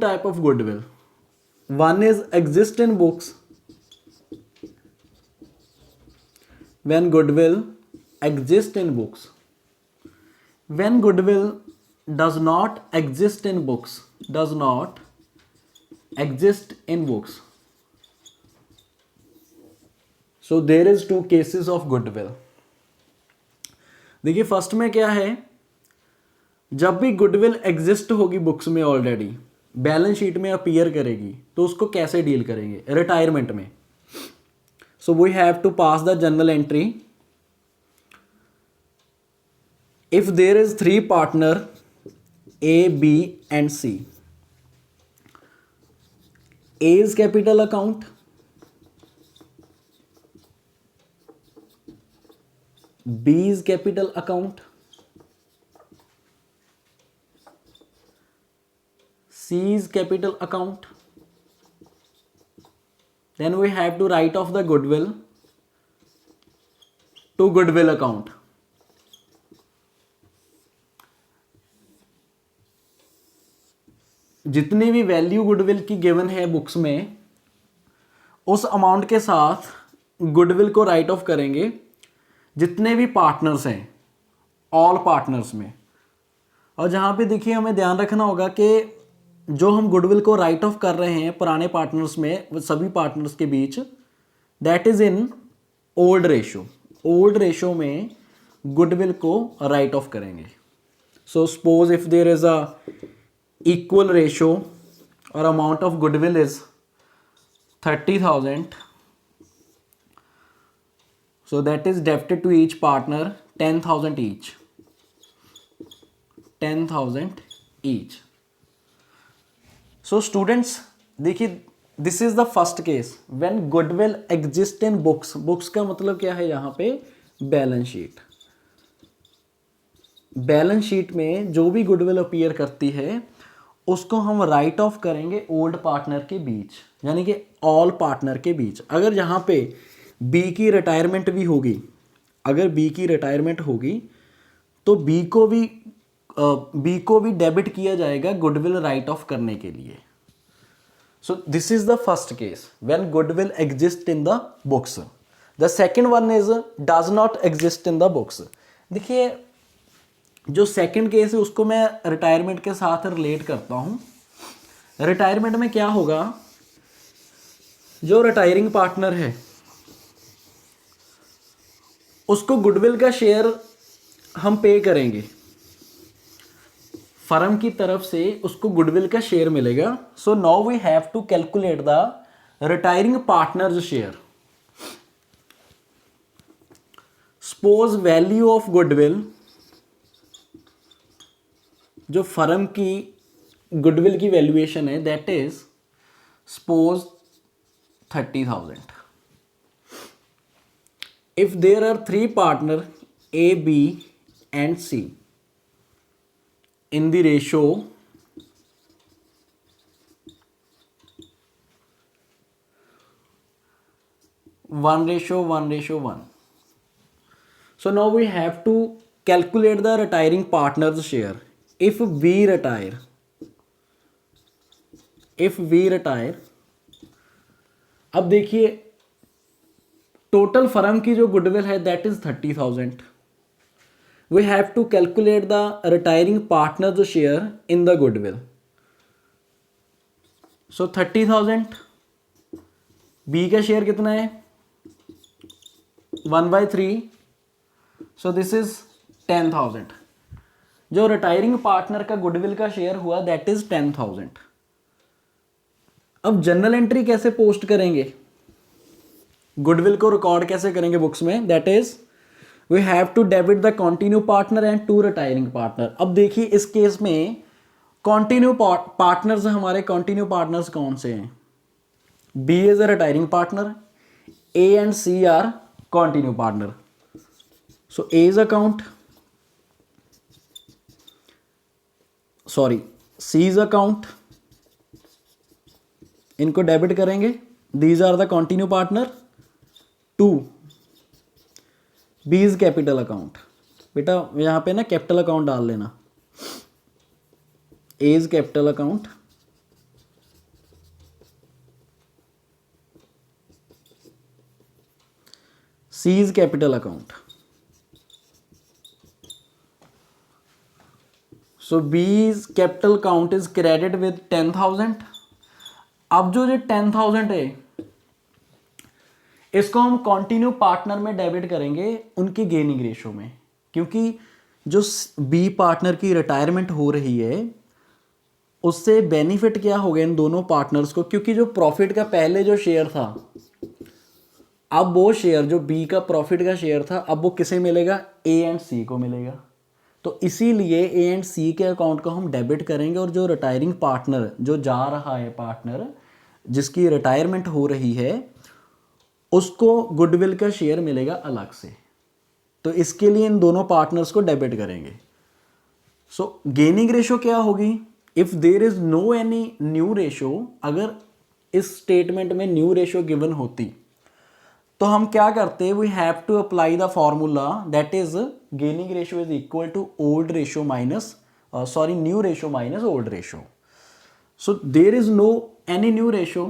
type of goodwill. One is exist in books. When goodwill exist in books. When goodwill does not exist in books. Does not exist in books. So there is two cases of goodwill. देखिए first में क्या है, जब भी goodwill exist होगी books में already, balance sheet में appear करेगी, तो उसको कैसे डील करेंगे? रिटायरमेंट में. So we have to pass the journal entry. If there is 3 partner A, B and C. A is capital account. B is capital account. C is capital account. Then we have to write off the goodwill to goodwill account. जितनी भी value goodwill की given है books में, उस amount के साथ goodwill को write off करेंगे जितने भी पार्टनर्स हैं, ऑल पार्टनर्स में. और जहाँ पे देखिए हमें ध्यान रखना होगा कि जो हम गुडविल को राइट ऑफ कर रहे हैं पुराने पार्टनर्स में, वो सभी पार्टनर्स के बीच, that is in old ratio. Old ratio में गुडविल को राइट ऑफ करेंगे. So suppose if there is a equal ratio or amount of goodwill is 30,000, so that is debited to each partner 10,000 each. 10,000 each. So students देखिए, this is the first case when goodwill exist in books. books का मतलब क्या है यहाँ पे? Balance sheet. Balance sheet में जो भी गुडविल अपीयर करती है उसको हम राइट ऑफ करेंगे ओल्ड पार्टनर के बीच, यानी कि ऑल पार्टनर के बीच. अगर यहाँ पे बी की रिटायरमेंट भी होगी, अगर बी की रिटायरमेंट होगी तो बी को भी डेबिट किया जाएगा गुडविल राइट ऑफ करने के लिए. सो this is the first case when goodwill exist in the books. The second one is does not exist in the books. देखिए जो सेकंड केस है उसको मैं रिटायरमेंट के साथ रिलेट करता हूँ. रिटायरमेंट में क्या होगा, जो रिटायरिंग पार्टनर है उसको गुडविल का शेयर हम पे करेंगे, फर्म की तरफ से उसको गुडविल का शेयर मिलेगा. So now we have to calculate the retiring partner's share. Suppose value of goodwill, जो फर्म की गुडविल की वैल्यूएशन है, that is suppose 30,000. If there are 3 partner A, B and C in the ratio 1:1:1. So now we have to calculate the retiring partner's share. If we retire, अब देखिए total firm की जो goodwill है that is 30,000. We have to calculate the retiring partner's share in the goodwill. So 30,000, B का share कितना है? 1/3. So this is 10,000. जो retiring partner का गुडविल का शेयर हुआ दैट इज 10,000. अब जनरल एंट्री कैसे पोस्ट करेंगे, गुडविल को रिकॉर्ड कैसे करेंगे बुक्स में? That is we have to debit the continue partner and 2 retiring partner. अब देखिए इस केस में कंटिन्यू पार्टनर्स, हमारे कंटिन्यू पार्टनर्स कौन से हैं? B is a retiring partner, A and C are continue partner. So A's account, sorry C's account, इनको debit करेंगे. These are the continue partner. 2 B is capital account. बेटा यहाँ पे ना कैपिटल अकाउंट डाल लेना. A is capital account, C's capital account. So B's capital account is credit with 10,000। अब जो 10,000 है इसको हम कंटिन्यू पार्टनर में डेबिट करेंगे उनकी गेनिंग रेशो में, क्योंकि जो बी पार्टनर की रिटायरमेंट हो रही है उससे बेनिफिट क्या हो गया इन दोनों पार्टनर्स को, क्योंकि जो प्रॉफिट का पहले जो शेयर था अब वो शेयर जो बी का प्रॉफिट का शेयर था अब वो किसे मिलेगा, ए एंड सी को मिलेगा। तो इसीलिए ए एंड सी के अकाउंट को हम डेबिट करेंगे और जो रिटायरिंग पार्टनर जो जा रहा है पार्टनर जिसकी रिटायरमेंट हो रही है उसको गुडविल का शेयर मिलेगा अलग से। तो इसके लिए इन दोनों पार्टनर्स को डेबिट करेंगे। सो गेनिंग रेशो क्या होगी, if there is no any new ratio, अगर इस स्टेटमेंट में न्यू रेशो गिवन होती तो हम क्या करते, we have to apply the formula that is gaining ratio is equal to old ratio minus new ratio minus old ratio. So there is no any new ratio,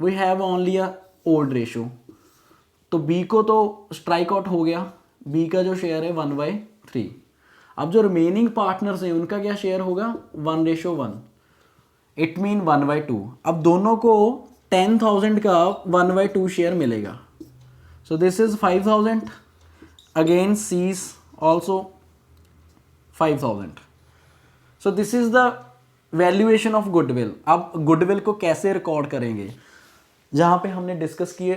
we have only a old ratio. तो B को तो strike out हो गया, B का जो share है 1/3। अब जो रिमेनिंग पार्टनर्स हैं उनका क्या शेयर होगा 1:1, इट मीन 1/2। अब दोनों को 10,000 का 1/2 शेयर मिलेगा। So this is 5,000, again C's also 5,000। So this is the valuation of goodwill. अब गुडविल को कैसे रिकॉर्ड करेंगे, जहाँ पे हमने डिस्कस किए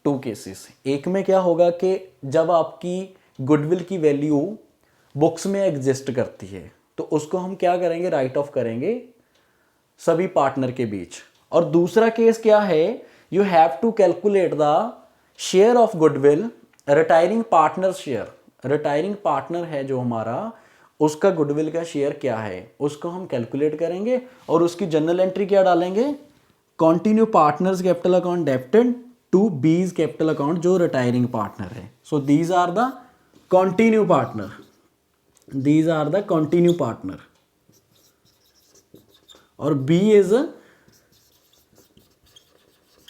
2 केसेस। एक में क्या होगा कि जब आपकी गुडविल की वैल्यू बुक्स में एग्जिस्ट करती है तो उसको हम क्या करेंगे, राइट ऑफ करेंगे सभी पार्टनर के बीच। और दूसरा केस क्या है, you have to calculate the share of goodwill retiring partner share. Retiring partner है जो हमारा, उसका गुडविल का शेयर क्या है उसको हम कैलकुलेट करेंगे और उसकी जनरल एंट्री क्या डालेंगे, continue partners capital account debited to B's capital account जो रिटायरिंग पार्टनर है। So these are the continue partner, these are the continue partner और B is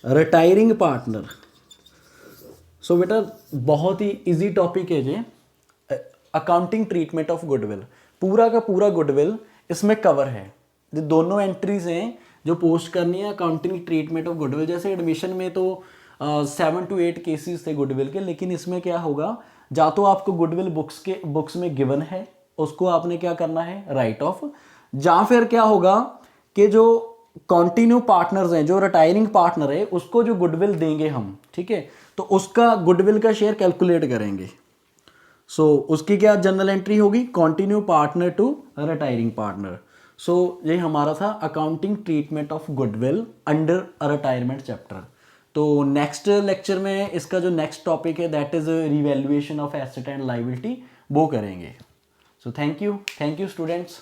retiring partner। सो बेटा बहुत ही इजी टॉपिक है जे अकाउंटिंग ट्रीटमेंट ऑफ गुडविल। पूरा का पूरा goodwill इसमें कवर है। जो दोनों एंट्रीज हैं जो पोस्ट करनी है अकाउंटिंग ट्रीटमेंट ऑफ गुडविल, जैसे एडमिशन में तो 7 to 8 केसेस थे गुडविल के, लेकिन इसमें क्या होगा, जा तो आपको गुडविल बुक्स में गिवन है उसको आपने क्या करना है राइट ऑफ, या फिर क्या होगा कि जो कंटिन्यू पार्टनर्स हैं जो रिटायरिंग पार्टनर है उसको जो गुडविल देंगे हम, ठीक है, तो उसका गुडविल का शेयर कैलकुलेट करेंगे। सो उसकी क्या जनरल एंट्री होगी, continue partner to retiring partner. So ये हमारा था accounting treatment of goodwill under retirement chapter. तो नेक्स्ट लेक्चर में इसका जो नेक्स्ट टॉपिक है that is revaluation of asset and liability वो करेंगे। So thank you students.